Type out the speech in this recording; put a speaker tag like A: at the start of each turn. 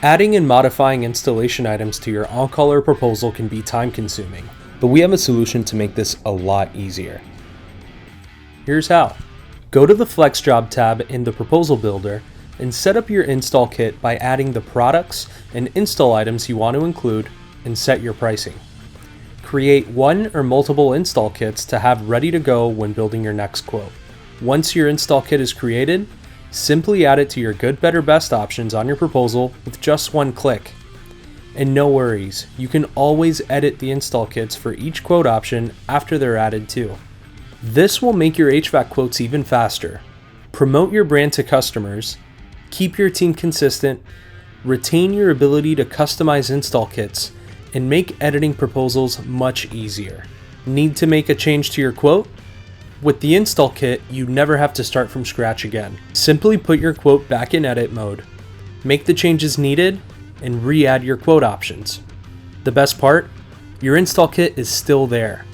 A: Adding and modifying installation items to your on-call proposal can be time-consuming, but we have a solution to make this a lot easier. Here's how. Go to the Flex Job tab in the Proposal Builder and set up your install kit by adding the products and install items you want to include and set your pricing. Create one or multiple install kits to have ready to go when building your next quote. Once your install kit is created, simply add it to your good, better, best options on your proposal with just one click. And no worries, you can always edit the install kits for each quote option after they're added too. This will make your HVAC quotes even faster. Promote your brand to customers, keep your team consistent, retain your ability to customize install kits, and make editing proposals much easier. Need to make a change to your quote? With the install kit, you never have to start from scratch again. Simply put your quote back in edit mode, make the changes needed, and re-add your quote options. The best part? Your install kit is still there.